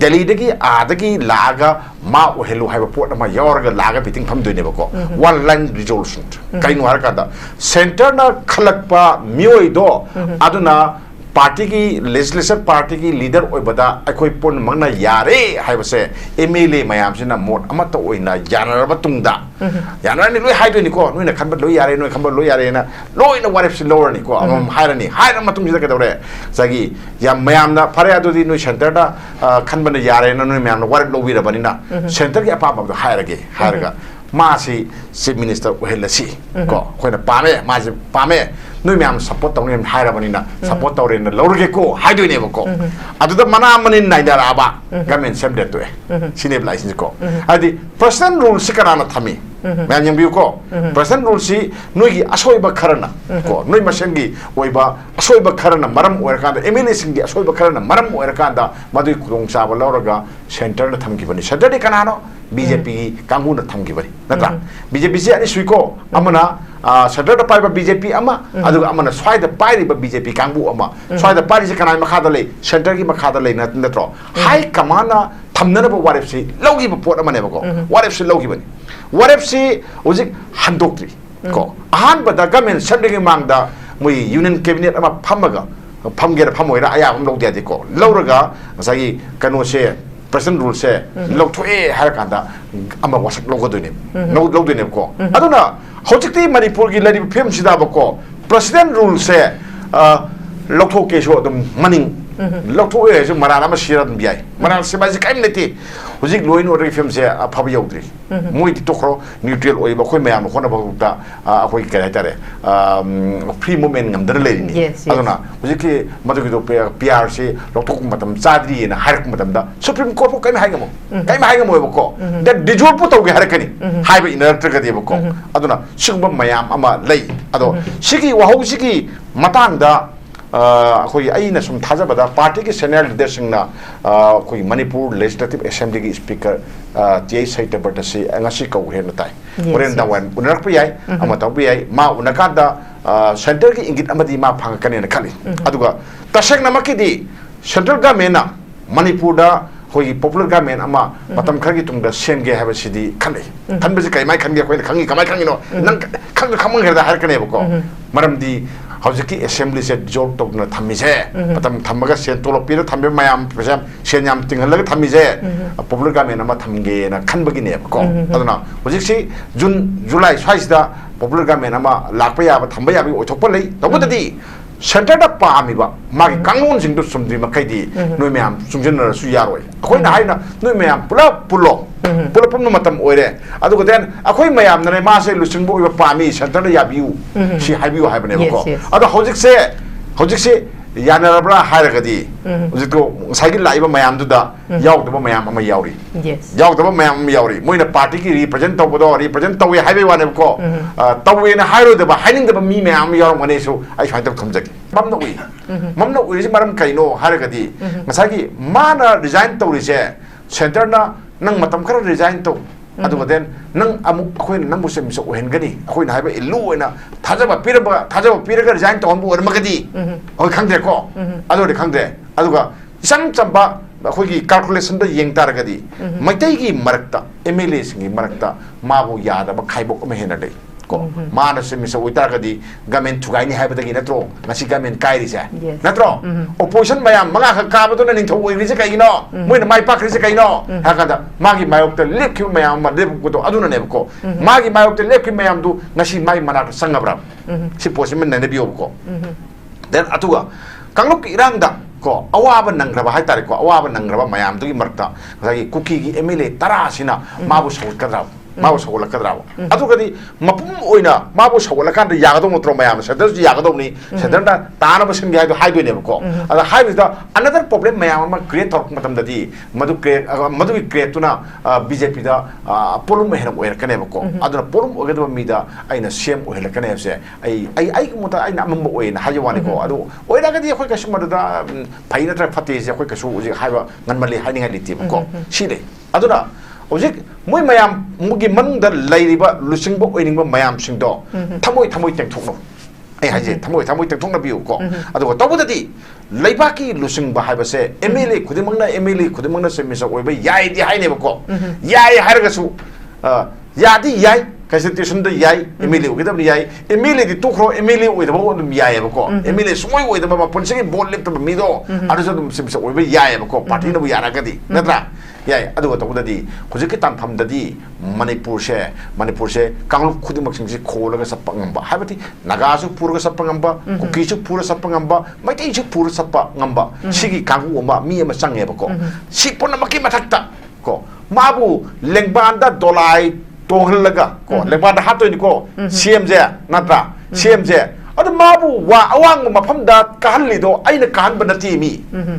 Delhi dagi adagi laga ma ohelu have a port ma yorga laga biting from duneboko one line resolution kainu harkada center na khalakpa mioido aduna party ki legislature party ki leader oibada akoi pon mangna yare haibase MLA mayam sina mot amata oina yanaraba tungda yanarani loi haidoni ko noina khanba loi yare noi khamba loi yare na loina waref si lower ni ko amam hairani haira matung jida kadore sagi yam mayam na phare adudi noi center da khanba na yare na noi mayam na waref lowi rabani na center ki apa ba hairage hairaga Masi chief minister ohelasi ko khoina pame masi pame noi myam support tawne haira banina support tawre na lorge ko haidoi ne ko aduda mana manin naidara aba government semde to sine license ko adi personal rule sikarana thami myam yang biu ko personal rule si noi gi asoi ba kharana ko noi masengi oiba asoi ba kharana maram oir kan MLA singi asoi ba kharana maram oir kan da madui khurong sa ba loroga center na thamgi bani center de kanano BJP kangu na thamgi bani natra BJP si ani suiko amana center da paiba BJP ama adu amana swai da pai ba BJP kangu ama swai da pai si kanai makha da le center gi makha da le natro high command thamna ba waref si logi ba pot amane ba ko waref si logi bani waref si ojik handokri ko ahan ba da government sending mangda mui union cabinet ama phamaga phamger phamoira aya am logde de ko loraga sagi kano se President rule se log to a harakanda ama wasak logo doine no log doine ko aduna hojikti Manipur gi lari phim sida ba ko President rule se log to ke so dum maning log to e so marana ma sira dum biai marana se ba ji kaim neti hojik loin order phim se phab yaudri moi ti tokro neutral oi ba khoi mayam khona ba ta akoi ka tare free movement ngam dar le ni aduna hojik madu gi do PR se log to matam chadri na har matam da Supreme Court ko kai mai ngamo ba ko that dijol pu to ge har kani hai ba iner tra ga de ba ko aduna singba mayam ama lei ado sigi wahou sigi matang da khoi aina sum thajabada party ki senior leader singna khoi Manipur Legislative Assembly ki speaker TI site but se ngasi ko he na tai oren da wan unak pi ai ama taw pi ai ma unaka da center ki ingit amadi ma phang kan na khali aduga tasek namaki di central government na Manipur da khoi popular government ama matam khagi tung da sen ge haba sidi khali khan be kai mai khan ge khoi khangi kamai khangi no nang khang khamang ga har kan e ko maram di Howski assembly said job to na thamise patam thamaga sen tolo pira thambe mayam pesam sen yam tingal thamise popular government ama thamge na khanbagi ne ko aduna hojiksi June July swaisda popular government ama lakpa ya ba thamba ya bi othokpa lei tobudadi center da paami ba magi kangon jing du sumdri makai di noi mayam sungjen na su yaroi khoi na haina noi mayam pulo pum matam oire adu ko den akhoi mayam na ma se lusing bo paami center da ya biu si habiu habne ko adu hojik se yanarabra hairagadi hojiko saigi laiba mayam du da yaw mayam ama yauri yaw mayam yauri moina party ki represent to haibe wane ko tawe na hairo da ba haining da mi mayam yaw mane so ai fai tak thamjaki mamna ui maram kaino hairagadi masagi mana resign to rise center na nang matam khara resign to adu den nang amuk khoi nang bu sem so hen gani khoi na haiba ilu ena thajaba piraga resign to onbu ormagadi oi khangde ko adu de khangde aduga isang chamba khoi gi calculation da yeng taragadi maitai gi marakta MLA singi marakta mabu yada ba khaibok ma hena dei ko mana sem so uitaragadi gamen thugai ni haiba dagi natro ngasi gamen kairi se natro opposition mayam manga kha ka ba to na ning thoi ri se kai no moina mai pak ri se kai no ha ka da magi mayok te lep ki mayam ma de ko to aduna ne ko magi mayok te lep ki mayam du ngasi mai mana sangabra si position ne bi ko then atuga kanglok irang da ko awaba nangraba hai tare ko awaba nangraba mayam du gi marta ngai kuki gi MLA tara sina mabu sawut kadra mabu sawul kadra atu kadi mapum oina mabu sawul kan da yaga do motro mayam sadar ji yaga do ni sadar da tana basin gi do hai do ne ko ada hai is da another problem mayam ma create tor matam da di madu create tuna BJP da polum mehna oir kan ne ko aduna polum oga do mi da aina sem oir kan ne se ai ko mota aina mam oina hajwani ko adu oira kadi khoi kasu da paina tra phate se khoi kasu uji haiba nganmali haninga liti ko sile aduna Ojik moi mayam mugi manung da lairiba lusingbo oiningba mayam singdo thamoi teng thokno ai haje thamoi thamoi tang thong na biu ko adu to bu di leibaki lusing ba haiba se MLA khudimangna MLA khudimangna se misa oi ba yai di hai ne ba ko yai har ga su ya di yai constitution da yai MLA oi da yai MLA di to khro MLA oi da ba dum yai ba ko MLA sumoi oi da ba punse ki bol lep ta mi do adu so dum se misa oi ba yai ba ko party na bu yara ga di natra yai adu to bu di khujik ki tan pham da di Manipur se kanglu khudimak sing si khola ga sappa ngamba habati naga su pur ga sappa ngamba kuki su pur sappa ngamba mai ti su pur sappa ngamba sigi kanggu ma mi ma sange ba ko si pon ma ki mathakta ko mabu lengbanda dolai tonghalaga ko lengbanda hatoi ni ko CM je natra CM je adu mabu wa awang mafam da kahli do aina kahan banati mi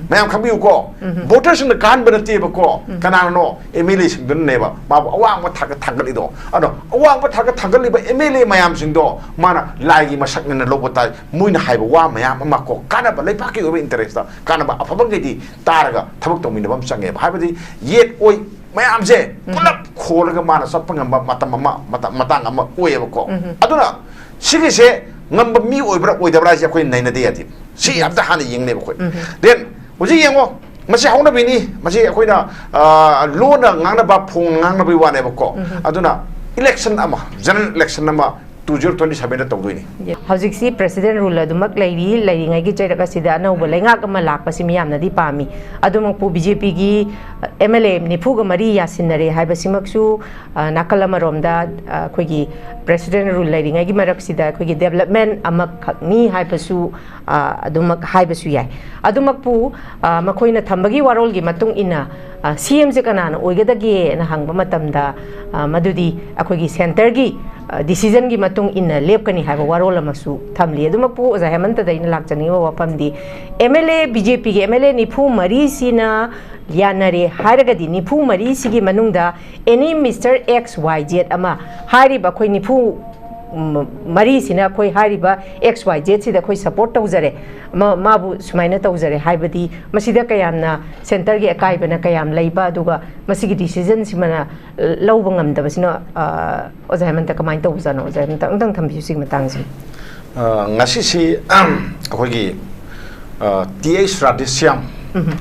mayam khabiu ko voters na kahan banati ba ko kana no MLA sing dun ne ba mabu awang ma thak thagali do ado awang ma thak thagali ba MLA mayam sing do mana lai gi masak na lobota muina haiba wa mayam ma ko kana ba lai paki over interest da kana ba afabang gi taraga thabuk to min bam sange ba habadi yet oi mayam je pulap kholaga mana sapang ma matang ama oi ba ko aduna sigi se ngamba mi oibra oidabra ja khoi naina de yati si abda hani yingne khoi then uji yengo masi hauna bini masi khoi na lo na ngangna ba phung ngangna bi wane ba ko aduna election ama general election ama 2027 da tawdoi ni hauzik si president rule adumak lairi ngai gi chairaka sida Anouba Leingakki ama lakpa si miyam na di pami adumang pu BJP gi MLA ni phuga mari yasinare haiba simaksu nakala maromda khoi gi president rule ngai gi marak sida khoi gi development amak khakni haibasu adumak haibasu yai adumak pu makhoi na thambagi warol gi matung ina CM se kanana oigadagi na hangba matamda madudi akhoi gi center gi decision gi matung ina lepkani haiba warol amasu thamli adumapu oza Hemanta da ina lakchani wa wapamdi MLA BJP gi MLA nifu mari sina Yanare hairagadi nifu mari sigi manungda any Mr XYZ ama hairiba khoi nifu mari sina khoi hairiba XYZ sida khoi support tawjare mabu sumaina tawjare haibadi masida kayamna center gi akai bana kayam leiba aduga masigi decision simana lawba ngamdaba sina oza Hemanta kamai tawjano oza Hemanta ungtang thambi sig matang si ngasi si akhoi TH Radishyam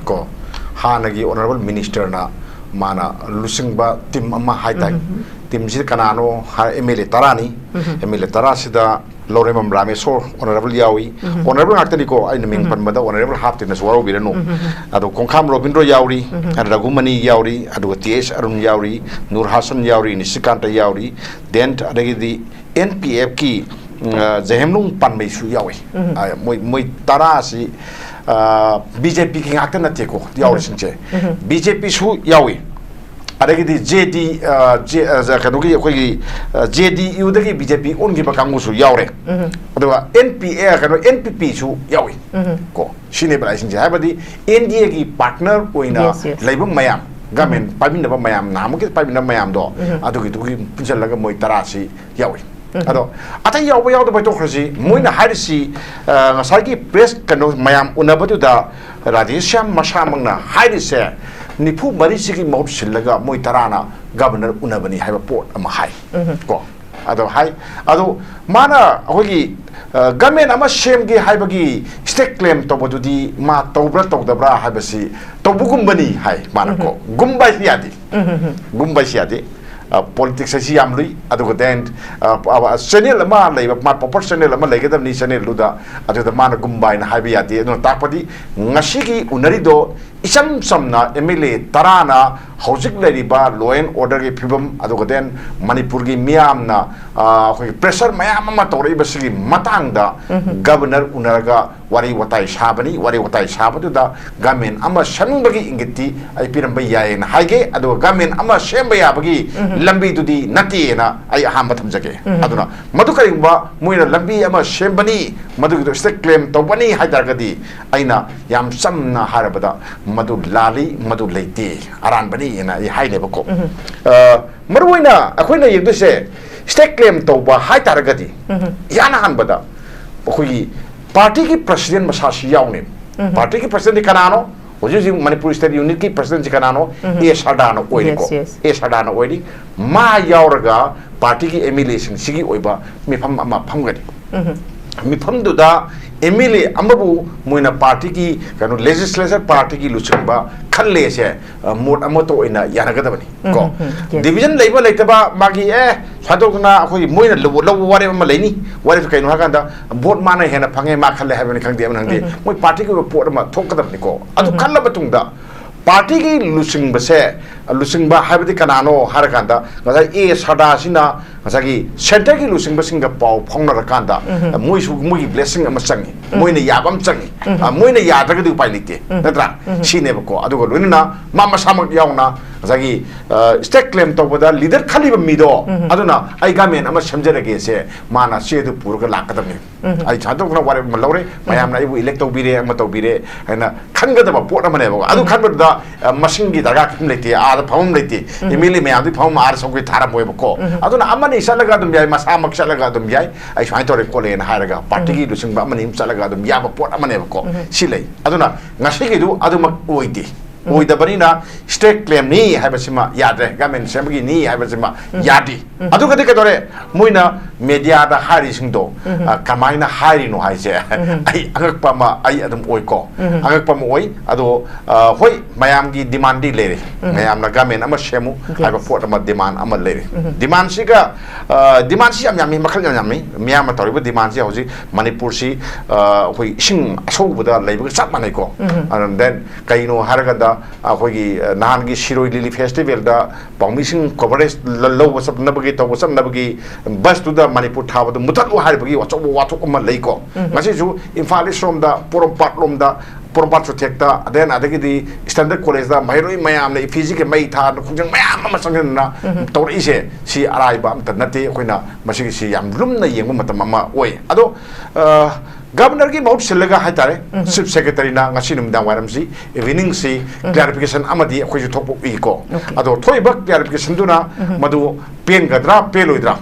ko hanagi honorable minister na mana lusingba tim ama haitai tim si kanano MLA tarani MLA tara sida Loremam Ramesor honorable yawi honorable ngakta ko ai naming panbada honorable hapti na swaro birano ado kongkham Robindro yauri Ragumani yauri ado TS Arun yauri Nur Hasan yauri Nisikanta yauri then adagi di NPF ki Zahemlung panmei su yawi moi tara si BJP ki ngakta na teko yauri singche BJP su yawi adagi di JD kanogi khoi JDU dagi BJP ongi bakangu su yaure adwa NPA kano NPP su yawi ko shine bala singje habadi NDA gi partner oina laibum mayam gamen pabinda ba mayam namu ki pabinda mayam do adugi dugi punjalaga moi tarasi yawi ado ata yawa yaw da to khasi moina harisi ngasagi press kano mayam unabatu da Radishyam masamangna harise nipu mari sigi mob silaga moi tarana governor unabani haiba port ama hai ko ado hai ado mana hogi government ama shame gi haibagi stake claim to bodudi ma tobra togdabra haibasi tobugumbani hai mana ko gumbai siadi politics asi amlui adu then channel ama leiba ma proper channel ama legadam ni channel luda adu da mana gumbai na haibi ati no takpadi ngasigi unari do isam samna MLA tarana hojik leriba law and order gi phibam adu then Manipur gi miam na pressure mayam ama tori basigi matang da governor unaraga wari watai sabadu da gamen ama shanbagi ingiti ai piram bayai na haige adu gamen ama shemba yabagi lambi dudi nati na ai ahamba thamjage aduna madukariba moina lambi ama shembani madu stake claim to bani haidargadi aina yam samna harabada madu lali madu leiti aran bani na ai haileba ko maruina akoina yegduse stake claim to ba haidargadi yana hanbada khoi party ki president masasi yaune party ki president kanano hoji Manipur state unit ki president kanano e sadano oiri ko e sadano oiri ma yauraga party ki emulation sigi oiba mi pham ama phamgadi मिफमदुदा MLA अमबु मोइना party की कनो legislature party की लुचंबा खल्ले से mode अमतो इना यानगदबनी को division लेबा लेतबा मागी सादोगना अखोई मोइना लो वारे मा लेनी वारे कइनो हाकांदा वोट माना हेना फंगे मा खल्ले हाबनि खंगदे नंगदे मोइ पार्टी की पोट मा थोकदबनी को अदु खल्ला बतुंगदा पार्टी की लुसिंग बसे लुसिंग बा हाबदि कनानो हारकांदा गजा ए सदा सिना गजागी सेंटर की लुसिंग बसिंग पाव फोंगना रकांदा मोइसु मोगी ब्लेसिंग अमा चंगी मोइने याबम चंगी मोइने यादगदि उपाय लिते नत्रा सिनेबको अदुगो लोइना मा मसामक यावना गजागी स्टेट क्लेम तोबदा लीडर खलिबा मिदो अदुना आई गवर्नमेंट अमा समजरगे से माना सेदु पुरगा लाकदबनि आई छादोगना वारे मलौरे मयामना इबु इलेक्ट तोबिरे अमा तोबिरे हैना खनगदबा पोट अमनेबो अदु खनबदा मसिंगी दगा किम लेते आद फाउम लेते एमएलए में आदि फाउम आर सबके थारा मोयबको अदुना अमनि सलगा दुम याय मसामक सलगा दुम याय आई स्वाइन तोरे कोलेन हारगा पार्टी की लुसिंग बा अमनि सलगा दुम याबा पोट अमनेबको सिलै अदुना ngasigidu adumak oidi ओइदबनिना स्टेट क्लेम नी हाइबसिमा यादरे गवर्नमेंट सेमगी नी हाइबसिमा यादी अदुगदि कदरे मोइना मीडिया दा हारिसिंदो कमाइना हारिनो हाइसे आई अंगकपमा आई अदम ओइको अंगकपमा ओइ अदो होय मयामगी डिमांड दी लेरे मयामना गवर्नमेंट अमा सेमु हाइबा पोट अमा डिमांड अमा लेरे डिमांड सिगा डिमांड सि यामी मखल यामी मियाम तरिबो डिमांड सि हौजि मणिपुर सि होय इसिंग असौबदा लेबग चप मानैको एंड देन कइनो हारगदा अखोगी नान की शिरोई लिली फेस्टिवल दा पाउमिसिंग कवरेज ललो सब नबगी तो सब नबगी बस टू द मणिपुर थाबद मुथल हारिबगी वाचो वाथो अमा लेको ngasi ju imphal isrom da porompat lom da porompat suthekta then adagi standard college da mairoi mayam le physics ke mai tha khungjang mayam ma sangna na tori se si arai ba am tanate khoina masi si yam lumna yengba matam ama oi ado governor की बहुत सिलगा हाइतारे chief secretary ना ngasi numdang waram si evening si clarification amadi akhoi thokpo iko ado thoiba clarification duna madu pen gadra peloidra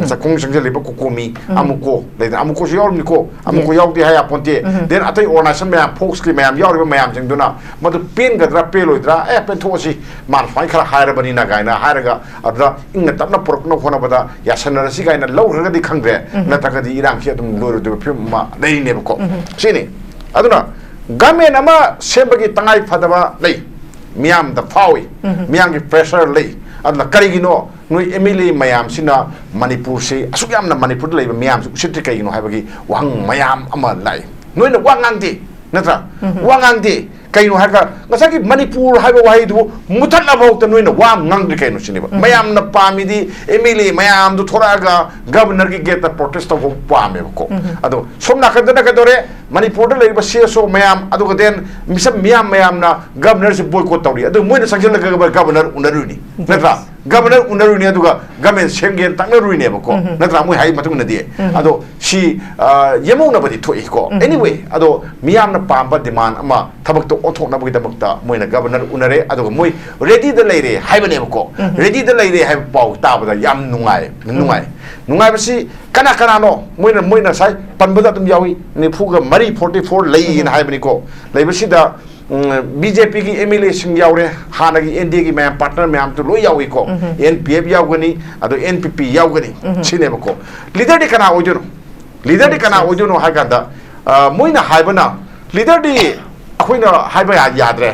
sa kong sangje leba kokomi amuko le amuko si yor niko amuko yaw di haya ponte den atai organization me fox ki mayam yor mayam jing duna madu pen gadra peloidra pen thosi mar fai khara haira bani na gaina hairaga adra ingna tapna porokno khona bada yasanara si gaina lawraga di khangre na takadi irang ki adum lor du phim ma dei ne ko sini aduna gamen ama sembagi tangai phadaba lei miam da fawi miam ki pressure lei adla karigino noi emily mayam sina manipur se asuk yamna manipur lei miam su sitri kaigino haibagi wang mayam ama lai noi na wangang di natra wangang di kaino haga ngasaki manipur haiba wahai du muthatla bawta noi na wang ngang di kaino siniba mayam na pamidi emily mayam du thoraga governor ki get the protest of pame ko ado somna kadana kadore manipur da lei ba so mayam ado gaden misam mayam na governor se boycott tawri ado moina sanction la governor unaruni natra governor unaruni aduga government semgen taknaruni ne bako natra moi hai matung na die ado si yemong na badi thoi ko anyway ado miyam na pamba demand ama thabak to othok na bagi tabakta moina governor unare ado moi ready da leire hai bane bako ready da leire hai pau ta bada yam nungai basi kana no moina sai panbada tum yawi ne phuga mari 44 lei na hai bani ko lei basi da BJP की MLA Singh यावरे हानगी NDA की ma'am partner ma'am तो लोई यावी को NPF यावगनी अदो NPP यावगनी cinema को leader दी कना ओजोनो हागंदा Moina हाइबना leader दी अखोइना हाइबा याद्रे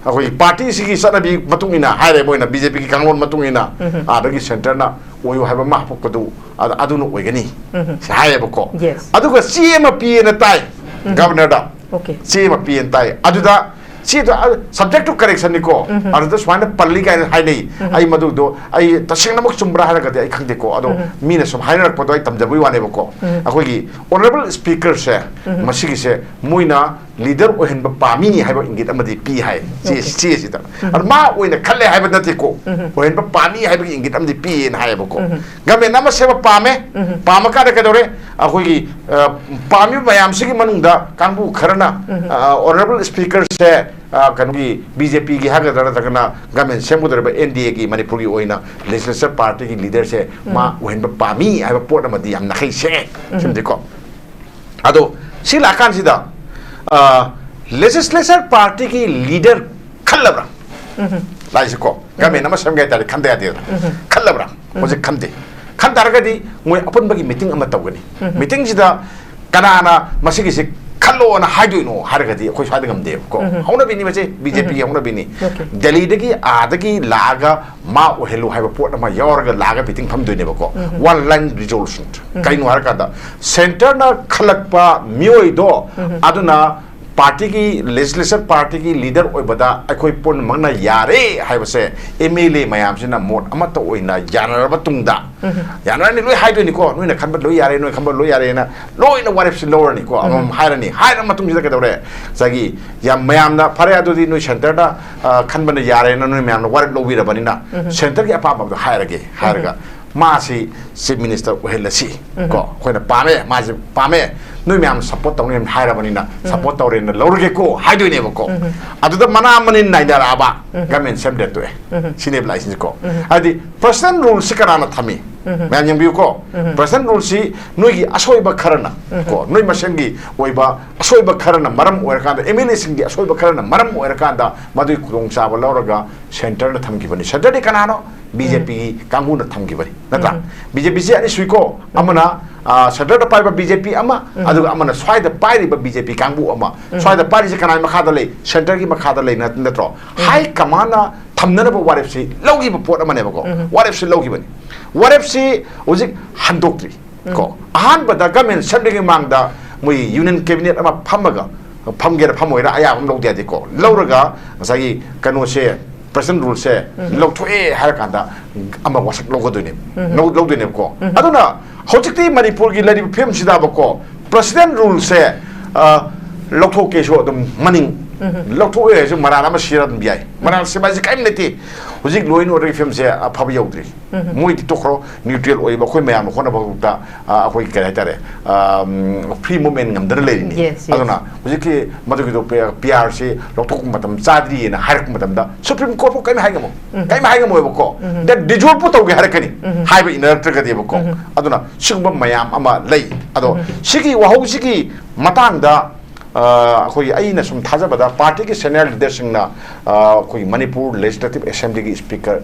अखोइ party सिगी सनबी मतुंगिना हाइरे Moina BJP की कांगलोन मतुंगिना आदगी सेंटर ना ओयो हाइबा माफकदु अदुनो ओइगनी हाइबको अदुगा सीएमपी न ताई गवर्नर दा Okay. See ma PN tai aduda see the subject to correction niko aduda swana palli kai hainai ai madu do ai tasing namak chumbra hara gade ai khangde ko ado mina som hainer ko do ai tamjabui wane ko akoi gi honorable speaker se masigi se muina leader ohen ba pami ni haiba ingit amadi pi hai si da ma oina khalle haiba nati ko ohen ba pami haiba ingit amadi pi en haiba ko game nama se ba pame pama ka da dore akoi gi pami bayam sigi manungda kangbu kharana honorable speaker se कनुगी BJP की हाग दरा तकना government सेमुदर बे NDA की मणिपुर की ओइना legislature party की leader से मा ओहेन बे पामी आबे पोर्ट मदी हम नखै से सिमदिको अदो सिला कान सिदा लेजिस्लेचर पार्टी की लीडर खल्लब्रा लाइसको गवर्नमेंट नम समगे तारे खंदे आदे खल्लब्रा मोजे खंदे खंदारगदी मोय अपन बगी मीटिंग अमा तवगनी मीटिंग सिदा kanana masigi se khalo na haidu no haragadi khoi swai ngam de ko hauna bini mache BJP hauna bini Delhi dagi adagi laga ma ohelu haiba pot ma yorga laga biting pham doine ba ko one line resolution kainu harkada center na khalakpa mioi do aduna party ki legislature party ki leader oi bada akoi pon mangna yare haiba se MLA mayam sina mot amata oina yanar ba tungda yanar ni loi haido ni ko noi na khanba loi yare noi khanba loi yare na loi na what if si lower ni ko am hairani haira matung jida ka dore sagi ya mayam na phare adu di noi center da khanba na yare na noi mayam na what lowi ra bani na center ki apa ba hairage hairaga मासी chief minister ओहेलसी को खोइना पामे मासी पामे नुइ ma'am support तौने हाइरा बनिना support तौरेन लौरगे को हाइदोइने बको अदुदा मना मनिन नाइदाराबा government सेमदे तोए सिनेब licence को आदि personal rule सिकराना थमी ma'am यंबिउ को पर्सनल रूल सी नुइगी असोइबा खरना को नुइ मसेंगी ओइबा असोइबा खरना मरम ओरकांदा एमएलए सिंगी असोइबा खरना मरम ओरकांदा मदुइ खुदोंग चाबा लौरगा सेंटर न थमकी बनि सेंटर कनानो BJP कांगू न थमकी बनि नत्रा BJP से अनि सुइको अमना सेंटर द पाइबा BJP अमा अदुगा अमना स्वाइद पाइरिबा BJP कांगू अमा स्वाइद पाइरि से कनाय मखादा ले सेंटर की मखादा ले नत्रो हाई कमाना थमननबो वारेफ से लौगी पोट अमने बको वारेफ से लौगी बनि वारेफ से उजिक हंदोक्ट्री को अहान बदा गवर्नमेंट सेंटर मांगदा मुई यूनियन कैबिनेट अमा फमगा फमगेर फमोइरा अया हम लौदे दिको लौरगा सगी कनो से प्रेसिडेंट रूल से लौथोए हर कांदा अमा वासक लोगोदोने लौदोने को अदुना होजिकती मणिपुर की लरी फिल्म सिदा बको प्रेसिडेंट रूल से लौथोके सो दम मनिंग लौथोए जो मराना म सिरा दम बियाय मराना से बाजी काइम नेति होजिक लोइन ओर फिल्म से फब यौद्री मोइ तोखरो न्यूट्रल ओइ बखोय मयाम खोना बगुता अखोय के हाइतारे फ्री मूवमेंट ngam लेरिनी अदुना होजिकि मदुगि दो पीआर से लौथोक मतम चाद्री ना हारक मतम दा सुप्रीम कोर्ट को काइम हाइगमो बको दैट डिजोल पु तौगे हारकनी हाइबा इनरक्टर गदे बको अदुना सिगम मयाम अमा लै अदो सिगि वहौ सिगि मतंगदा अखोई अइना सुम थाजबदा पार्टी के सीनियर लीडर सिंगना अखोई मणिपुर लेजिस्लेटिव असेंबली की स्पीकर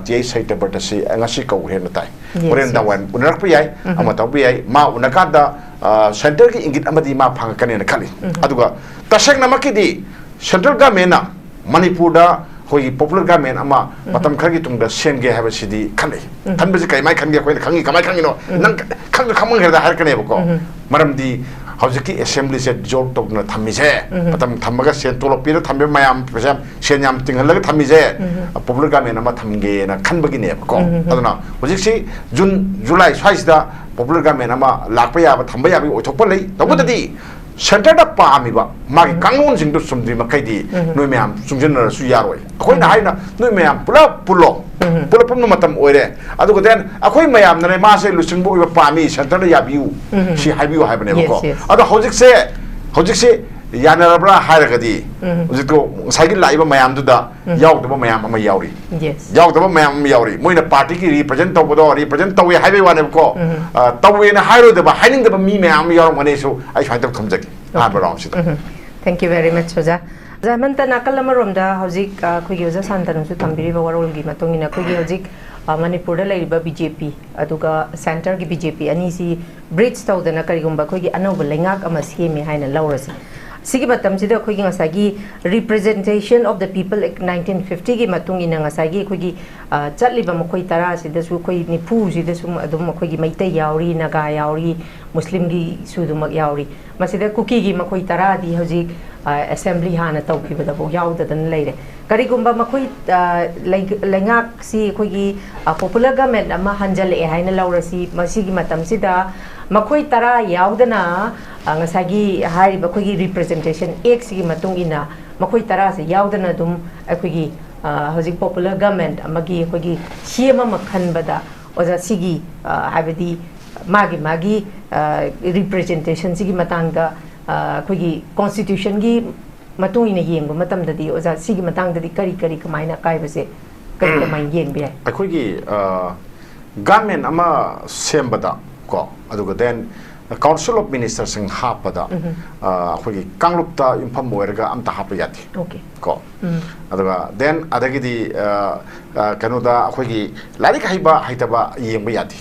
टीआई सैतबट से अंगसी कौहे नताई ओरेन दावन उनरप याय अमा तौबि याय मा उनकादा सेंटर की इंगित अमदी मा फांगकने न खाली अदुगा तशक नमकिदी सेंट्रल गवर्नमेंट मणिपुर दा होई पॉपुलर गवर्नमेंट अमा मतम खरगी तुंगदा सेनगे हाबे सिदी खनै खनबजे काइमाय खनगे खोइ खंगी कमाय खंगिनो नंग खंग खमंग हेदा हारकने बको मरमदी हौजिकी असेंबली से जोर तोकना थमिजे मतम थमगा सेन तोलोपीर थम्बे मयाम पेसम सेन याम तिंगलग थमिजे पॉपुलर गवर्नमेंट अमा थमगे ना खनबगिने बको अदुना हौजिकसी जून जुलाई स्वाइसदा पॉपुलर गवर्नमेंट अमा लाकपा याबा थम्बा याबी ओथोकपा लै तबददी सेंटर दा पामिबा मागी कांगोन जिंदु सुमद्री मखैदी नोय मयाम सुंजनर सु यारोय अखोइना हाइना नोय मयाम पुलो पुलपम मतम ओइरे अदुगो देन अखोइ मयाम नरे मासे लुसिंबो इबा पामी सेंटर दा याबिउ सि हाइबिउ हाइबने बको अदो हौजिकसे यानरब्रा हाइरगदी हौजिको साइकल लाइबा मयाम दुदा यावदबा मयाम अमा यावरी यावदबा मयाम अमा यावरी मोइना पार्टी की रिप्रेजेंट तौवे हाइबे वाने बको तौवेना हाइरोदबा हाइनिंगदबा मी मयाम यावरमनेसु आई फाइतब थमजकी हाबा राउंड सिदा थैंक यू वेरी मच ओजा जामंता नाकल मरोमदा हौजिक खुगी ओजा सांतनसु थंबिरिबा वरोलगी मतोंगिना खुगी हौजिक मणिपुर लेरिबा बीजेपी अदुगा सेंटर की बीजेपी अनीसी ब्रिज तौदना करिगुंबा खुगी अनौब लेंगाक अमा सेमी हाइना लौरसी सिगी मतमसिदा खुगी ngसागी रिप्रेजेंटेशन ऑफ द पीपल 1950 की मतुंग इन ngसागी खुगी चटलिबा मखोई तरा सिदसु खोई निफु सिदसु अदुम मखोगी मैते यावरी नगा यावरी मुस्लिम की सुदुमक यावरी मसिदा कुकी की मखोई तरा दी हजिक असेंबली हाना तौखिबदबो यावददन लेरे करिगुंबा मखोई लेंगाक सी खुगी पॉपुलर गवर्नमेंट अमा हंजले हाइना लौरसी मसिगी मतमसिदा मखोई तरा यावदना ngसागी हारिबा खुगी रिप्रेजेंटेशन एक सिगी मतुंग इना मखोई तरा से यावदना दुम अखुगी हजिक पॉपुलर गवर्नमेंट अमगी खुगी सीएम अमा खनबदा ओजा सिगी हाबदी मागी रिप्रेजेंटेशन सिगी मतंगदा खुगी कॉन्स्टिट्यूशन की मतुंग इना येंगबा मतमददी ओजा सिगी मतंगददी करी कमाइना काइबसे करी कमाइन येंबे अखुगी गवर्नमेंट अमा सेमबदा को अदुगा देन काउंसिल ऑफ मिनिस्टर्स सिंग हापदा अखुगी कांगलुपता इंफम मोरगा अमता हाप याति ओके को अदुगा देन अदगिदी कनोदा अखोगी लारिक हाइबा हाइतबा येंबा यादि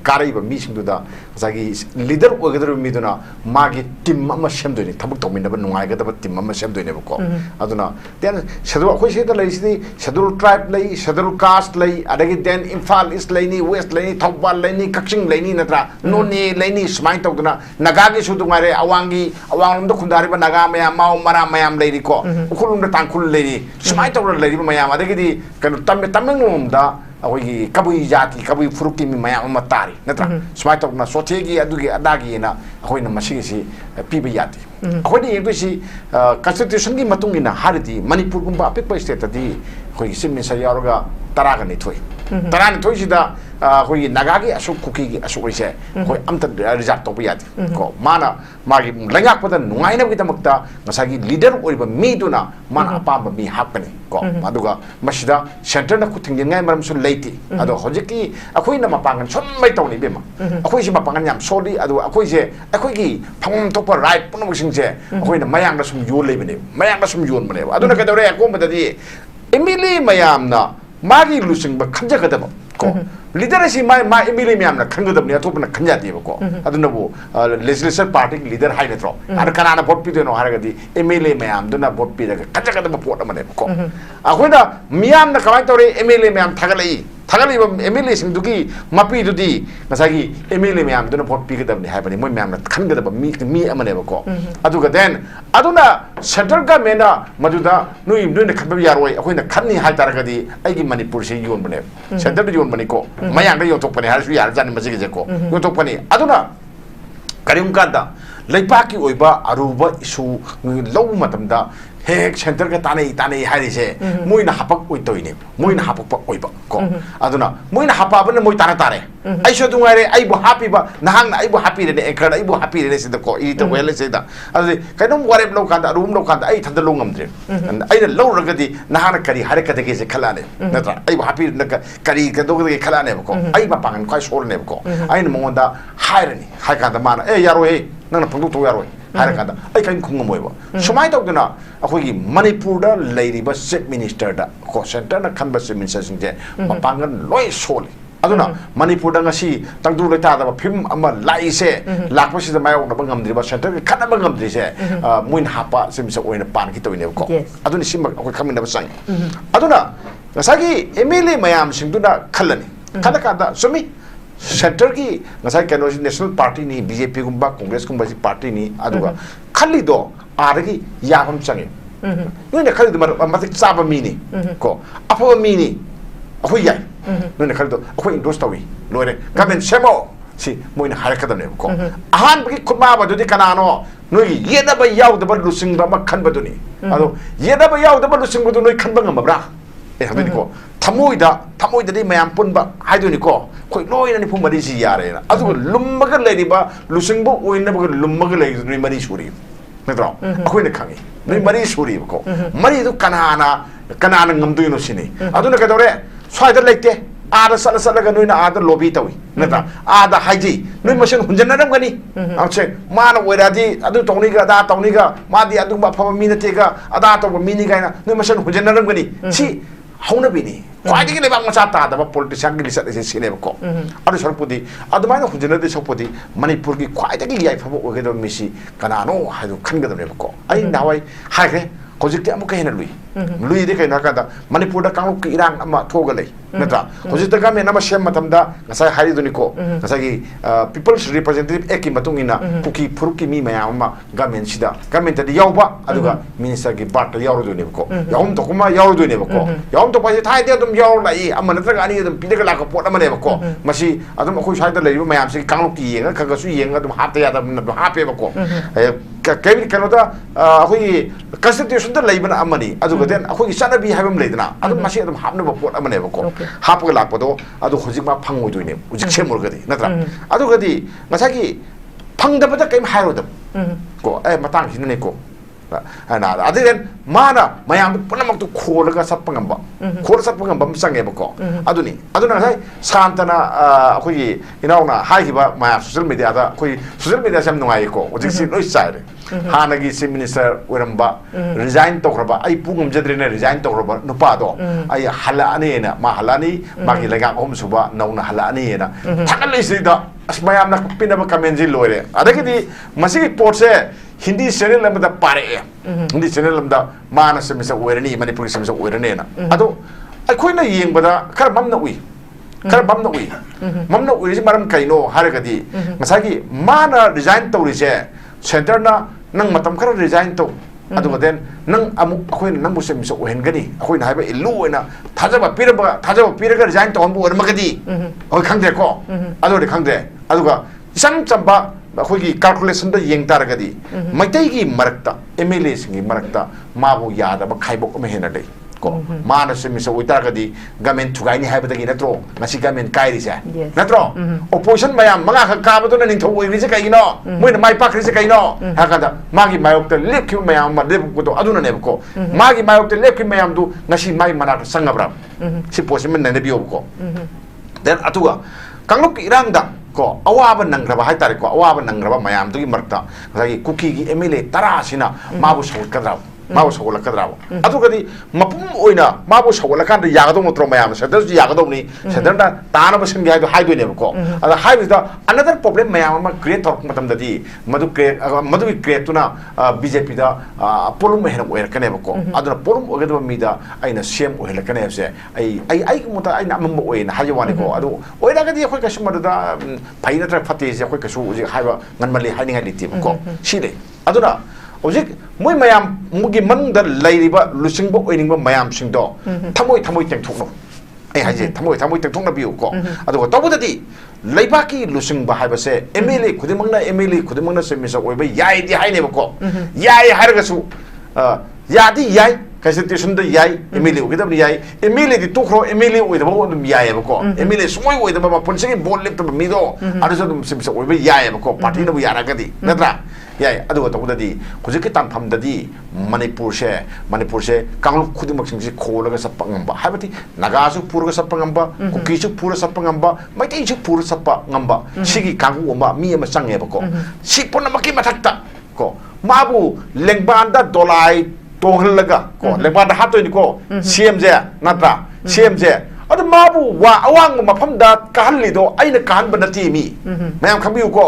काराइबा मीसिंदुदा जागी लीडर ओगदर मीदुना मागी टीम अमा सेमदोनि थबक तोमिनबा नुंगाइगदबा टीम अमा सेमदोनिबको अदुना देन शेड्यूल अखोई सेदा लैसिदि शेड्यूल ट्राइब लै शेड्यूल कास्ट लै अदगी देन इम्फाल ईस्ट लैनी वेस्ट लैनी थौबाल लैनी कक्सिंग लैनी नत्रा नोनी लैनी स्माइन तौदुना नगागी सुदुंगारे अवांगलमदा खुंदारिबा नगा मयाम माउ मरा मयाम लैरिको उखुलुमदा तांखुल लैरी स्माइन तौदुना लैरिबा मयाम अदगिदी कनो तमिंगलोमदा अखोगी कबुई जाति कबुई फुरुकी मी मयाम अमा तारी नत्रा स्माइन तौदुना सोथेगी अदुगी अदागीना अखोइना मसिगिसी पीबा याति अखोइनी येंदुसी कॉन्स्टिट्यूशन की मतुंगिना हारिदी मणिपुर गुंबा अपिकपा स्टेटदी अखोगी सिमिसा यारोगा तरागा निथोई तरा निथोइसिदा अखोगी नगागी असुक कुकीगी असुकइसे अखोई अमता रिजर्व तौबा याति को माना मागी लैंगाकपदा नुंगाइनबगिदमक्ता ngसागी लीडर ओरिबा मीदुना माना अपाम्बा मी हापनी को अदुगा मसिदा सेंटर ना खुथिंगिंगाय मरमसु लेति अदो होजिकी अखोइना मपांगन सोम्मै तौनि बेमा अखोइसि मपांगन याम सोली अदु अखोइसे अखोइगी फंगम तोपा राइट पुनमसिंगसे अखोइना मयांगदा सुम योन लेबने मयांगदा सुम योन बने अदुना कदौरे अकोमददी एमिली मयामना मागी लुसिंगबा खंजगदब को लीडर ऐसी मा एमिली मयामना खंगदबने अतोपना खंजादेबको अदुनबो लेजिस्लेचर पार्टी लीडर हाइ नत्रो आर कनाना वोट पिदेनो हारगदी एमिली मयामदुना वोट पिदगा खंजगदब पोट अमनेबको अखोइना मियामना कमाय तौरे एमिली मयाम थागलई थागलिबा एमिली सिंगदुगी मपीदुदी ngसागी एमिली मयामदुना वोट पिगदबने हाइबनि मोय मयामना खंगदब मी अमनेबको अदुगा देन अदुना सेंट्रल गवर्नमेंटना मदुदा नुइना खबब यारोय अखोइना खन्नी हाइतारगदी आइगी मणिपुर से योन बने सेंटर योन बनेको मयांगदा योथोपने हारसु यार जानि मजिगेको योथोपने अदुना करिम कांदा लेपाकी ओइबा अरुबा इशू लौ मतमदा हेक सेंटर का ताने हारिसे मोइना हापक ओइतोइने मोइना हापक ओइबा को अदुना मोइना हापाबने मोइ तारे आइसो दुंगारे आइबो हापीबा नहांना आइबो हापीरेने एकर आइबो हापीरेने सिदा को इ तो वेले सिदा अदे कैनम वारेब लो कांदा रूम लो कांदा आइ थंद लो ngamdre आइना लो रगदी नहाना करी हारे कदगे से खलाने नत्रा आइबो हापीरने करी कदोगे खलाने को आइबा पांगन काय सोरने को आइना मंगोंदा हाइरनी हाइ कांदा माना ए यारो हे नंना पंदु तो यारो हारे कांदा आई काइन खुंगमोइबा सुमाइ तौदना अखोगी मणिपुरदा लैरिबा चीफ मिनिस्टर दा को सेंटर ना खनबा चीफ मिनिस्टर सिंजे मपांगन लोय सोली अदुना मणिपुरदा ngasi तंगदु लेतादा फिल्म अमा लाइसे लाखपसिदा मायौनबा ngamdriba सेंटर के खनबा ngamdrise मोइन हापा सिमसा ओइना पान की तोइने को अदुनि सिम अखोय खमिनबा सांग अदुना ngसागी एमएलए मयाम सिंगदुना खलनी खदा कादा सुमी सेंटर की ngसाई कैनो नेशनल पार्टी नि बीजेपी गुंबा कांग्रेस गुंबा जी पार्टी नि अदुगा खल्लिदो आरगी याबम चंगे नोने खल्लिदो मतिक चाबा मीनी को अफो मीनी अखोय याय नोने खल्लिदो अखोय इंडोर्स तवी लोरे गवर्नमेंट सेमो सी मोइन हारकदने को अहान बगी खुमा बदुदी कनानो नोई येदबा यावदबा लुसिंगबा म खनबदुनी अदो येदबा यावदबा लुसिंगबदु नोई खनबा ngambra ए हबेनी को थमोइददी मयाम पुनबा हाइदुनी को खोइ लोइना निफु मरि सि यारेना अदु लुम्मगा लेरिबा लुसिंगबो ओइनबा लुम्मगा लेरि नोइ मरि सुरी नत्रो अखोइना खांगी नोइ मरि सुरी को मरि दु कनाना ngамदुइनो सिनी अदुना कदोरे स्वाइदा लेते आदा सलगा नोइना आदा लोबी तवी नत्रा आदा हाइजी नोइ मसन हुंजनरमगनी आछे माना ओइरादी अदु तौनिगा दा तौनिगा मादी अदुबा फबा मिनतेगा अदा तौबा मिनिगाइना नोइ मसन हुंजनरमगनी सी हौनबिनी ख्वाइदगी लेबा मचा तादबा पॉलिटिशियन की लिसट एसे सिनेबको अदु सरपुदी अदुमाइना हुजनदे सरपुदी मणिपुर की ख्वाइदगी याइफबो ओगेदो मिसी कनानो हाइदो खनगदनेबको आई नावai हाइगे होजिकते अमुक हेना लुई दे कैना कादा मणिपुर दा कांगुक की इरांग अमा थोगा लै नत्रा होजिक दा गमे नम सेम मतमदा ngसाई हारिदुनी को ngसाई पीपल्स रिप्रेजेंटेटिव एकी मतुंगिना कुकी फुरुकी मी मयाम गमेन सिदा गमेन दा यावबा अदुगा मिनिस्टर की बात यावरुदुनी को यावम तो कुमा यावरुदुनी को यावम तो पासे थाइ दे अदुम यावर लाई अमा नत्रगा अनि अदुम पिदगा लाको पोट अमने को मसी अदुम अखोइ साइदा लैबो मयाम से कांगुक की येंगा खगसु येंगा अदुम हाते यादा हापे को केबि कनोदा अखोइ कॉन्स्टिट्यूशन दा लैबना अमनी अदुगा देन अखोइ सनबी हाइबम लैदना अदुम मसी अदुम हापनबा पोट अमने को हापगा लापदो अदु होजिकमा फंगोइदुइने होजिक सेमोरगदी नत्रा अदुगदी ngसागी फंगदबदा कैम हाइरोदम को ए मतांग हिनने को ana adin mana mayam punamak tu kholaga satpangamba khol satpangamba sangeba aduna sai santana akoi inauna haiba ma social media da akoi social media sam nungai ko ojiksi loi sare hanagi sim minister weramba resign tokraba ai pungum jadrena resign tokraba nupa do ai hala ane na ma hala ni magi lega om suba nauna hala ane na thakalai sida asmayam na pinaba kamenji loire adagidi masigi porse Hindi channel lamda pare Hindi channel lamda mana semisa werani manipuri semisa werane na ado akoi na yengbada kar mamna ui mamna ui si maram kaino haragadi masagi mana resign tawrise center na nang matam kar resign taw ado gaden nang amuk akoi nang bu semisa wehengani akoi na haiba illu ena thajaba piraga resign taw ambu warmagadi oi khangde ko ado de khangde aduga isam chamba अखोगी calculation द येंग तारगदी मैतैगी मरक्ता MLA सिंगी मरक्ता माबु यादब खाइबोक म हेनडे को मानस मिस ओइतारगदी गवर्नमेंट थुगाइनी हाइबदगी नत्रो मसी गवर्नमेंट काइरिसे नत्रो ओपोजिशन मयाम मंगा ख काबदोना निंथौ ओइरिसे काइनो मोइना माइ पाखरिसे काइनो हाकादा मागी मायोक्ता लेपखि मयाम मा लेपको अदुना नेबको मागी मायोक्ता लेपखि मयाम दु नसी माइ मनाक संगब्रा सि पोसिमन ननेबियो को देन अतुगा कांगलुक इरांगदा को अवाब नंग्रबा हाय तारे को अवाब नंग्रबा मयाम दुगी मरता गई कुकी की एमएलए तरा सिना माबु सौलकद्रा माबु सौलकद्रा अदुगदी मपुम ओइना माबु सौलकान यागदो मत्रो मयाम सदर यागदो नि सदरना ताना बसन गाय हाय दोने को अदा हाय बिदा अनदर प्रॉब्लम मयाम मा क्रिएट तोर मतम ददी मधु क्रिएट तुना बीजेपी दा पोलुम हेन ओयर कने को अदुना पोलुम ओगदो मीदा आइना सेम ओहल कने से आई मुता आइना मम ओइना हायवाने को अदु ओइरागदी अखोय कस्टमर दा फाइना ट्रक फते से अखोय कसु हायबा ngनमली हाइनिंगा लिति को सिले अदुना Ojik moi mayam mugi manungda lairiba lusingbo oiningba mayam singdo thamoi tengthokno ai haje thamoi tengthokna biu ko adu tobudadi laibaki lusingba haibase MLA khudimangna semisa oiba yai di haine ko yai hargasu yadi yai constitution da yai MLA ogidab yai MLA di tokro MLA oidaba odum yai ko MLA sumoi oidaba punchigi bol lepta mido adu dum semisa oiba yai ko party na bu yaragadi natra याय अदुगा तबुददी हुजिकि तानफमददी मणिपुर से कांगलु खुदिमक सिंगसि खोलगा सप्पा ngamba हाबति नागासु पुरगा सप्पा ngamba कुकीसु पुरा सप्पा ngamba मैतैसु पुरा सप्पा ngamba सिगि कांगु अमा मी अमा संगेबको सि पुनमकि मथक्ता को माबु लेंगबानदा दोलाय तोहलगा को लेंगबानदा हातोइनि को सीएमजे नात्रा सीएमजे अद माबु वा अवांग मफमदा कहलिदो आइना कहन बनती मी मयाम खबिउ को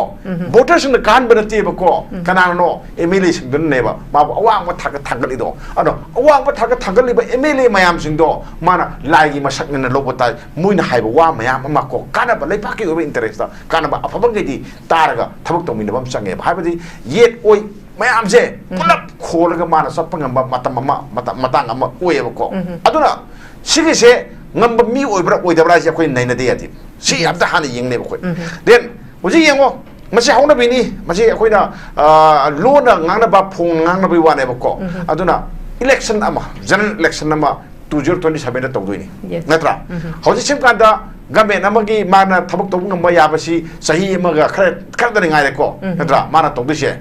वोटर्स न कहन बनती बको कनानो एमएलए सिंगन नेबा माबु अवांग म थागलिदो अदो अवांग म थागलिबा एमएलए मयाम सिंगदो माना लाइगी मसक न लोबता मुइन हाइबा वा मयाम अमा को कानबा लैपाकी ओबे इंटरेस्ट कानबा अफबंगेदी तारगा थबक तोमिनबम संगे हाइबदी येट ओइ मयाम जे पुलप खोलगा माना सपंगम मतंग अमा ओयबको अदुना सिगिसे ngamba mi oibra oidabra ja khoi naina de yati si abda han yeng ne khoi then oji yengo masi hauna bini masi khoi na lo na ngangna ba phong ngangna bi wane ba ko aduna election ama general election ama 2027 da tawdoi ni natra hoji sim kanda gamen amagi mana thabak tawbu ngamba ya basi sahi amaga khar da ngai ko natra mana tawdu se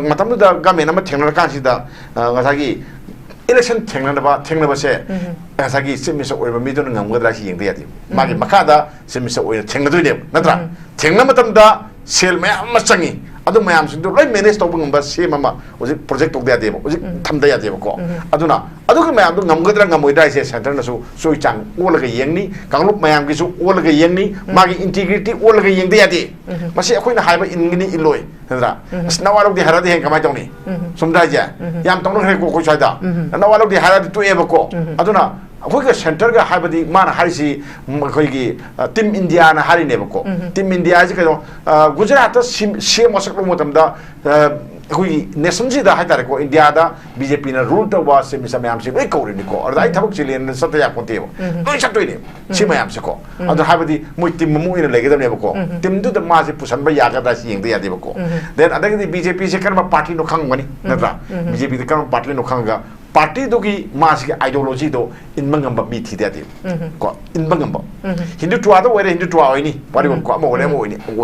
matam da gamen ama thengna kan si da ngasagi election thengna ba se asagi semisa oiba midon ngamgadra hi yengde yati magi makada semisa oina thengna doine natra thengna matamda sel mayam machangi adu mayam sindu loi manage tawbu ngamba se mama oji project tawde yade oji thamda yade ko aduna adu ke mayam du ngamgadra ngamoidra se center na su soi chang olaga yengni kanglup mayam gi su olaga yengni magi integrity olaga yengde yade masi akoina haiba ingini iloi natra nawalok di harade hen kamai tawni sumda ja yam tawno khre ko chaida nawalok di harade tu eba ko aduna अखोई centre का हाबदी माना हारिसी अखोई team India ना हारि नेबको team India जे कनो गुजरात सी मसकलो मतमदा अखोई nation जी दा हाइतारे को इंडिया दा बीजेपी ना रूल तो वा से मिसा मयाम से बै कौरिनी को और दाई थबक चिलेन सतया कोतेबो लोइ सतोइने सी मयाम से को अदर हाबदी मोइ टीम ममु इन लेगेदम नेबको टीम दु द मासे पुसन बा यागा दा सी यंगदे यादेबको देन अदगदी बीजेपी से कर्म पार्टी नो खंगमनी नत्रा बीजेपी द कर्म पार्टी नो खंगा party dogi masih ideologi do in mangamba mi tidak dia ko in mangamba Hindu tua do wera Hindu tua ini pari ko amo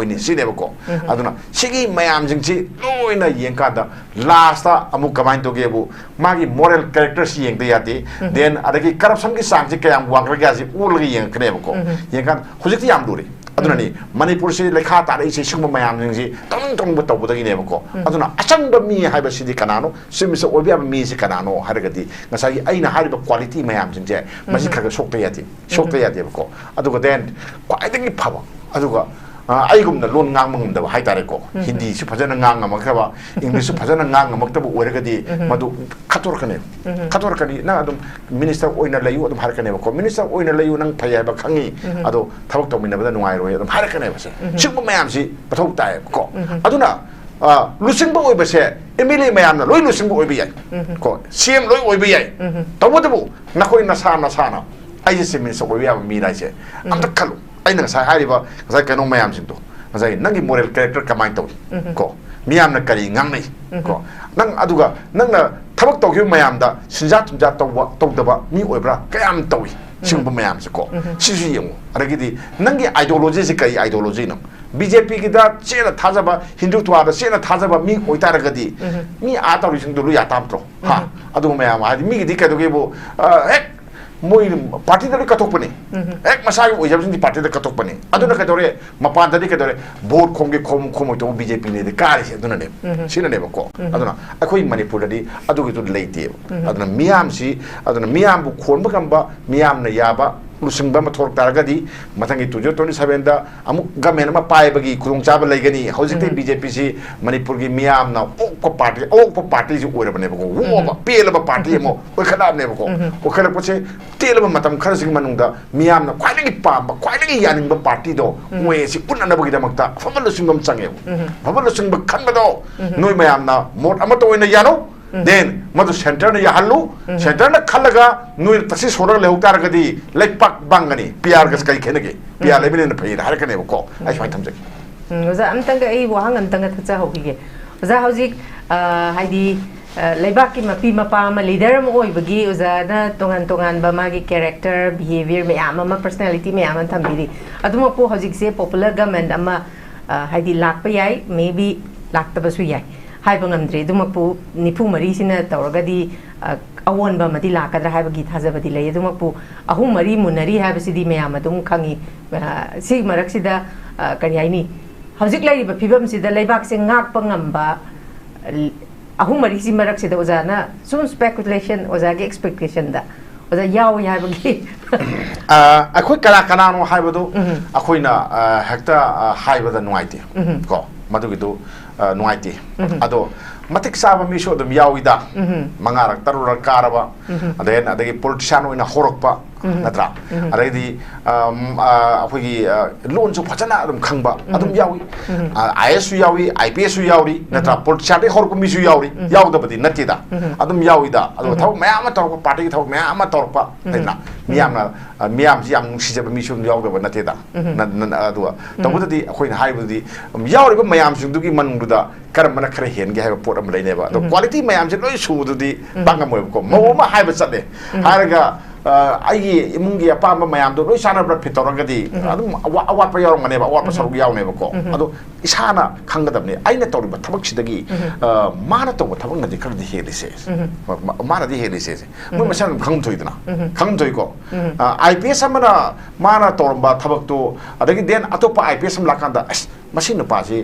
ini sini ko aduna sigi mayam jingsi loina yang kada lasta amu kamain to gebu magi moral characters yang dia ti then ada ki corruption ki sangsi kayang wang lagi asi ulgi yang kene ko yang kan hujik ti am duri aduna ni Manipur si lekha ta dai si sungma mayam jingsi tong bu taw bu dagi ne ko aduna asang ba mi haiba sidi kanano simiso obi am mi si kanano haragati ngasai aina hariba quality mayam jingje masi khaga sokta yati ko aduga then kwai phaba aduga aigumna lon ngang mangum hai tare ko hindi su phajana ngang amakaba english su phajana ngang amaktabu oregadi madu khator kani na adum minister oina layu adum harkane ko minister oina layu nang phaya ba khangi ado thabak tomina bada nungai roi adum harkane ba se chigma mayam si pathok tae ko aduna lusingba oi ba se emile mayam na loi lusingba oi ba yai ko cm loi oi ba yai tabodabu nakoi nasana ai se minister oi ba mi lai se amta khalu aina sai hariba sai kano mayam sing to sai nangi moral character kamai to ko miyam na kari ngang nei ko nang aduga nang na thabak to gyu mayam da sinja tunja to daba mi oibra kayam towi singbu mayam se ko sisu yemu aragidi nangi ideology se kai ideology no BJP ki da chena thajaba Hindu twa da chena thajaba mi oitaragadi mi ata ri sing do lu ya tam tro ha aduga mayam ha mi gi dikka do ge bo ek moi party da katok pani ek masai ojab sing party da katok pani aduna ka dore mapan da ka dore vote khomge khom to BJP ne de kari se aduna ne sina ne ko aduna akoi Manipur da di adu gi to leite aduna miyam bu khon ba kamba miyam na yaba lusingba ma thok taragadi mathangi 2027 da amuk gamen ma pai bagi khudong chaba leigani hojikte BJP si Manipur gi miyam na ok party ji oira bane ko wo ba pel ba party mo ko khadab ne ko ko khala poche tel ba matam khar sing manungda miyam na khwailagi pamba khwailagi yaning ba party do we si punna bagi damakta famal lusingam change famal lusingba khanba do noi mayam na mot amato oina yano then madu center na yahallu center na khalaga nui tasi sorang lehuk taragadi like pak bangani PR gas kai khenage PR lebine na phai har kane ko ai fai thamjaki oza amtanga ei wahang amtanga thacha hobige oza hojik haidi leibak ki mapi mapa ma leader mo oi bagi oza na tongan ba magi character behavior me ama personality me ama thambiri aduma po hojik se popular government ama haidi lakpa yai maybe lakta basu yai हाइबंग अमद्रे दुमपु निफु मरी सिना तौरगदी अवोन बा मदी लाकदरा हाइबगी थाजबदी लय दुमपु अहु मरी मुनरी हाइबसिदी मयाम दुम खंगी सि मरक्सिदा करि हाइनी हजिक लैब फिबम सिदा लैबाक से ngak pangamba अहु मरी सि मरक्सिदा ओजाना सुम स्पेकुलेशन ओजागे एक्सपेक्टेशन दा ओजा याव हाइबगी अखोय कला कनानो हाइबदो अखोयना हेक्टा हाइबदा नुआइते को मदुगिदो nuaiti ado matik saba mi sho dum yawida mangarak tarura karaba aden adagi politician oina horokpa natra adagi aphagi loan su phajana adum khangba adum yawi IS su yawi IPS su yawi natra politician de horku mi su yawi yawda badi natida adum yawida ado thau mayam torpa party thau mayam torpa na miyam ji am nungsi jaba mi su yawda ba natida ado tabudadi akhoina haibudi yawri ba mayam su dugi manungda karamana khare hen ge haiba pot am leineba do quality mayam je loi su dudi bangam moy ko mo ma haiba chade haraga ai imungi apamba mayam do loi sana bra fitorangadi adum awat pa yorong maneba awat pa sarug yaw neba ko ado isana khangadabne aina toriba thabak sidagi mana to thabak nadi kar di helise mana di helise mo masan khang thoi ko IPS amana mana torba thabak to adagi den atopa IPS am lakanda machine pa si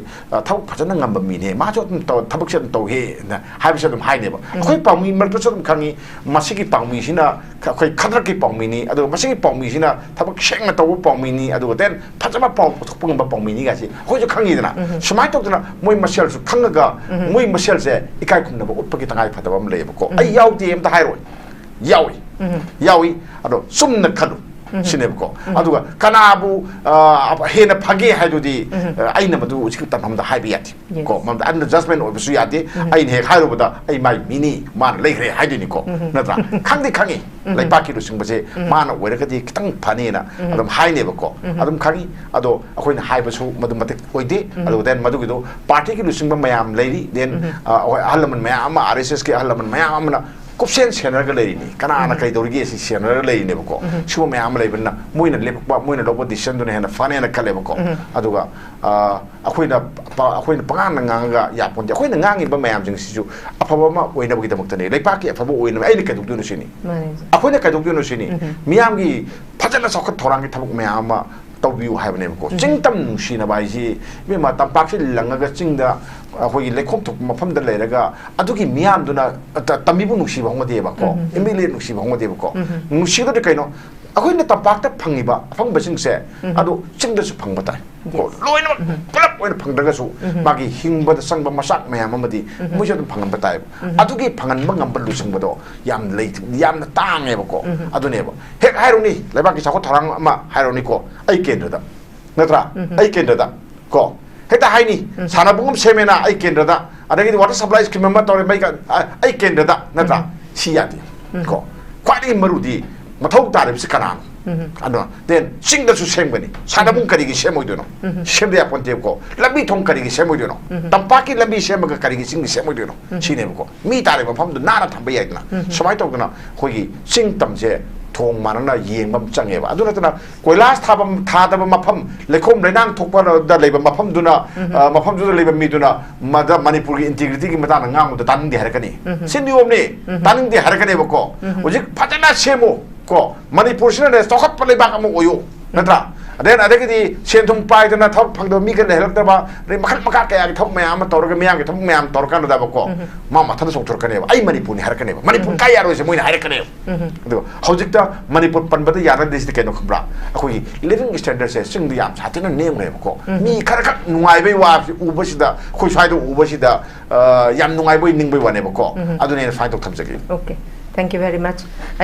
thau phajana ngamba mi ne ma jo to thabak se to he na hai bisa dum hai ne ba khoi pangmi mar to chum khangi masigi pangmi sina khoi khadra ki pangmi ni adu masigi pangmi sina thabak sheng na to pangmi ni adu den phajama pang thokpung ba pangmi ni ga si khoi jo khangi dana sumai to dana moi mashal su khanga moi mashal se ikai khum na ba utpa ki tangai phataba am le ba ko ai yaw ti em ta hai roi yawi adu sum na khadu sinebko aduga kanabu hena phage haidudi aina madu uchi tamhamda haibiyati ko mamda an adjustment obisu yati ain he khairoboda ai mai mini man lekhre haidini ko natra khangi lai baki ru singbase mana oiragadi kitang phani na adum hainebko adum khangi ado akoina haibasu madu mate oide ado den madu gido party ki lusingba mayam leiri den ahalaman mayam RSS ki ahalaman mayam amna ꯀꯨꯞꯁꯦꯟ ꯁꯦꯟꯅꯔꯒ ꯂꯩꯔꯤꯅꯤ ꯀꯅꯥꯅ ꯀꯩꯗꯧꯔꯤꯒꯦ ꯁꯤ ꯁꯦꯟꯅꯔꯒ ꯂꯩꯔꯤꯅꯦꯕꯀꯣ ꯁꯤꯒꯨꯝꯕ ꯃꯌꯥꯝ ꯂꯩꯕꯅꯤꯅ ꯃꯣꯏꯅ ꯂꯦꯞꯄꯛꯄ ꯃꯣꯏꯅ ꯂꯧꯕ ꯗꯤꯁꯤꯖꯟꯗꯨꯅ ꯍꯦꯟꯅ ꯐꯅꯦꯅ ꯈꯜꯂꯦꯕꯀꯣ ꯑꯗꯨꯒ ꯑꯩꯈꯣꯏꯅ ꯄꯉꯥꯡꯗ ꯉꯥꯡꯉꯒ ꯌꯥꯄꯣꯟꯇꯦ ꯑꯩꯈꯣꯏꯅ ꯉꯥꯡꯉꯤꯕ ꯃꯌꯥꯝꯁꯤꯡꯁꯤꯁꯨ ꯑꯐꯕ ꯑꯃ ꯑꯣꯏꯅꯕꯒꯤꯗꯃꯛꯇꯅꯤ ꯂꯩꯄꯥꯛꯀꯤ ꯑꯐꯕ ꯑꯣꯏꯅꯕ ꯑꯩꯅ ꯀꯩꯗꯧꯗꯣꯏꯅꯣ ꯁꯤꯅꯤ ꯑꯩꯈꯣꯏꯅ ꯀꯩꯗꯧꯗꯣꯏꯅꯣ ꯁꯤꯅꯤ ꯃꯤꯌꯥꯝꯒꯤ ꯐꯖꯅ ꯆꯥꯎꯈꯠ ꯊꯧꯔꯥꯡꯒꯤ ꯊꯕꯛ ꯃꯌꯥꯝ ꯑꯃ ꯇꯧꯕꯤꯌꯨ ꯍꯥꯏꯕꯅꯦꯕꯀꯣ ꯆꯤꯡꯇꯝ ꯅꯨꯡꯁꯤꯅꯕ ꯍꯥꯏꯁꯤ ꯏꯕꯦꯝꯃ ꯇꯝꯄꯥꯛꯁꯤ ꯂꯪꯉꯒ ꯆꯤꯡꯗ ꯑꯩꯈꯣꯏꯒꯤ ꯂꯩꯈꯣꯝ ꯊꯣꯛꯄ ꯃꯐꯝꯗ ꯂꯩꯔꯒ ꯑꯗꯨꯒꯤ ꯃꯤꯌꯥꯝꯗꯨꯅ ꯇꯝꯕꯤꯕꯨ ꯅꯨꯡꯁꯤꯕ ꯍꯧꯅꯗꯦꯕꯀꯣ ꯑꯦꯝ.ꯑꯦꯜ.ꯑꯦ ꯅꯨꯡꯁꯤꯕ ꯍꯧꯅꯗꯦꯕꯀꯣ ꯅꯨꯡꯁꯤꯒꯗꯧꯗꯤ ꯀꯩꯅꯣ ꯑꯩꯈꯣꯏꯅ ꯇꯝꯄꯥꯛꯇ ꯐꯪꯉꯤꯕ ꯑꯐꯪꯕꯁꯤꯡꯁꯦ ꯑꯗꯨ ꯆꯤꯡꯗꯁꯨ ꯐꯪꯕ ꯇꯥꯏ ꯂꯣꯏꯅꯃꯛ ꯄꯨꯂꯞ ꯑꯣꯏꯅ ꯐꯪꯗ꯭ꯔꯒꯁꯨ ꯃꯥꯒꯤ ꯍꯤꯡꯕꯗ ꯆꯪꯕ ꯃꯆꯥꯛ ꯃꯌꯥꯝ ꯑꯃꯗꯤ ꯃꯣꯏꯁꯨ ꯑꯗꯨꯝ ꯐꯪꯍꯟꯕ ꯇꯥꯏꯕ ꯑꯗꯨꯒꯤ ꯐꯪꯍꯟꯕ ꯉꯝꯕ ꯂꯨꯆꯤꯡꯕꯗꯣ ꯌꯥꯝꯅ ꯇꯥꯡꯉꯦꯕꯀꯣ ꯑꯗꯨꯅꯦꯕ ꯍꯦꯛ ꯍꯥꯏꯔꯨꯅꯤ ꯂꯩꯕꯥꯛꯀꯤ ꯆꯥꯎꯈꯠ ꯊꯧꯔꯥꯡ ꯑꯃ ꯍꯥꯏꯔꯨꯅꯤꯀꯣ ꯑꯩ ꯀꯦꯟꯗ꯭ꯔꯗ ꯅꯠꯇ꯭ꯔꯥ ꯑꯩ ꯀꯦꯟꯗ꯭ꯔꯗ ꯀꯣ ꯍꯦꯛꯇ ꯍꯥꯏꯅꯤ ꯁꯥꯟꯅꯕꯨꯡ ꯁꯦꯝꯃꯦꯅ ꯑꯩ ꯀꯦꯟꯗ꯭ꯔꯗ ꯑꯗꯒꯤꯗꯤ ꯋꯥꯇꯔ ꯁꯄ꯭ꯂꯥꯏ ꯁ꯭ꯀꯤꯝ ꯑꯃ ꯇꯧꯔꯦ ꯑꯩ ꯀꯦꯟꯗ꯭ꯔꯗ ꯅꯠꯇ꯭ꯔꯥ ꯁꯤ ꯌꯥꯗꯦ ꯀꯣ ꯈ꯭ꯋꯥꯏꯗꯒꯤ ꯃꯔꯨꯗꯤ ꯃꯊꯧ ꯇꯥꯔꯤꯕꯁꯤ ꯀꯅꯥꯅꯣ ꯑꯗꯨꯅ ꯗꯦꯟ ꯆꯤꯡꯗꯁꯨ ꯁꯦꯝꯒꯅꯤ ꯁꯥꯟꯅꯕꯨꯡ ꯀꯔꯤꯒꯤ ꯁꯦꯝꯃꯣꯏꯗꯣꯏꯅꯣ ꯁꯦꯝꯗ ꯌꯥꯄꯣꯟꯇꯦꯕꯀꯣ ꯂꯝꯕꯤ ꯊꯣꯡ ꯀꯔꯤꯒꯤ ꯁꯦꯝꯃꯣꯏꯗꯣꯏꯅꯣ ꯇꯝꯄꯥꯛꯀꯤ ꯂꯝꯕꯤ ꯁꯦꯝꯃꯒ ꯀꯔꯤꯒꯤ ꯆꯤꯡꯒꯤ ꯁꯦꯝꯃꯣꯏꯗꯣꯏꯅꯣ ꯁꯤꯅꯦꯕꯀꯣ ꯃꯤ ꯇꯥꯔꯤꯕ ꯃꯐꯝꯗꯨ ꯅꯥꯟꯅ ꯊꯝꯕ ꯌꯥꯏꯗꯅ ꯁꯨꯃꯥꯏꯅ ꯇꯧꯗꯅ ꯑꯩꯈꯣꯏꯒꯤ ꯆꯤꯡ ꯇꯝꯁꯦ ꯊꯣꯡ ꯃꯥꯟꯅꯅ ꯌꯦꯡꯕ ꯑꯃ ꯆꯪꯉꯦꯕ ꯑꯗꯨ ꯅꯠꯇꯅ ꯀꯣꯏꯂꯥꯁ ꯊꯥꯗꯕ ꯃꯐꯝ ꯂꯩꯈꯣꯝ ꯂꯩꯅꯥꯡ ꯊꯣꯛꯄꯗ ꯂꯩꯕ ꯃꯐꯝꯗꯨꯅ ꯃꯐꯝꯗꯨꯗ ꯂꯩꯕ ꯃꯤꯗꯨꯅ ꯃꯅꯤꯄꯨꯔꯒꯤ ꯏꯟꯇꯤꯒ꯭ꯔꯤꯇꯤꯒꯤ ꯃꯇꯥꯡꯗ ꯉꯥꯡꯕꯗ ꯇꯥꯅꯤꯡꯗꯦ ꯍꯥꯏꯔꯛꯀꯅꯤ ꯁꯤ ꯅꯤꯌꯣꯝꯅꯤ ꯇꯥꯅꯤꯡꯗꯦ ꯍꯥꯏꯔꯛꯀꯅꯦꯕꯀꯣ ꯍꯧꯖꯤꯛ ꯐꯖꯅ ꯁꯦꯝꯃꯨ ꯀꯣ ꯃꯅꯤꯄꯨꯔꯁꯤꯅꯅꯦ ꯆꯥꯎꯈꯠꯄ ꯂꯩꯕꯥꯛ ꯑꯃ ꯑꯣꯏꯌꯨ ꯅꯠꯇ꯭ꯔꯥ ꯑꯗꯒꯤꯗꯤ ꯁꯦꯟ ꯊꯨꯝ ꯄꯥꯏꯗꯅ ꯊꯕꯛ ꯐꯪꯗꯕ ꯃꯤꯒ ꯂꯩꯍꯜꯂꯛꯇꯕ ꯑꯗꯩ ꯃꯈꯜ ꯃꯈꯥ ꯀꯌꯥꯒꯤ ꯊꯕꯛ ꯃꯌꯥꯝ ꯑꯃ ꯇꯧꯔꯒ ꯃꯤꯌꯥꯝꯒꯤ ꯊꯕꯛ ꯃꯌꯥꯝ ꯇꯧꯔꯀꯥꯟꯗꯕꯀꯣ ꯃꯥ ꯃꯊꯟꯇ ꯆꯣꯡꯊꯣꯔꯛꯀꯅꯦꯕ ꯑꯩ ꯃꯅꯤꯄꯨꯔꯅꯤ ꯍꯥꯏꯔꯛꯀꯅꯦꯕ ꯃꯅꯤꯄꯨꯔ ꯀꯥꯏ ꯌꯥꯔꯣꯏꯁꯦ ꯃꯣꯏꯅ ꯍꯥꯏꯔꯛꯀꯅꯦꯕ ꯑꯗꯨꯒ ꯍꯧꯖꯤꯛꯇ ꯃꯅꯤꯄꯨꯔ ꯄꯟꯕꯗ ꯌꯥꯅꯗ꯭ꯔꯤꯁꯤꯗꯤ ꯀꯩꯅꯣ ꯈꯪꯕ꯭ꯔꯥ ꯑꯩꯈꯣꯏꯒꯤ ꯂꯤꯚꯤꯡ ꯁ꯭ꯇꯦꯟꯗꯔꯠꯁꯦ ꯆꯤꯡꯗ ꯌꯥꯝ ꯁꯥꯊꯤꯅ ꯅꯦꯝꯈ꯭ꯔꯦꯕꯀꯣ ꯃꯤ ꯈꯔꯈꯛ ꯅꯨꯡꯉꯥꯏꯕꯩ ꯋꯥꯕꯁꯤ ꯎꯕꯁꯤꯗ ꯑꯩꯈꯣꯏ ꯁ꯭ꯋꯥꯏꯗ ꯎꯕꯁꯤꯗ ꯌꯥꯝ ꯅꯨꯡꯉꯥꯏꯕꯣꯏ ꯅꯤꯡꯕꯩ ꯋꯥꯅꯦꯕꯀꯣ ꯑꯗꯨꯅ ꯑꯩꯅ ꯁꯨꯃꯥꯏꯅ ꯇꯧ ꯊꯝꯖꯒꯦ Okay, thank you very much.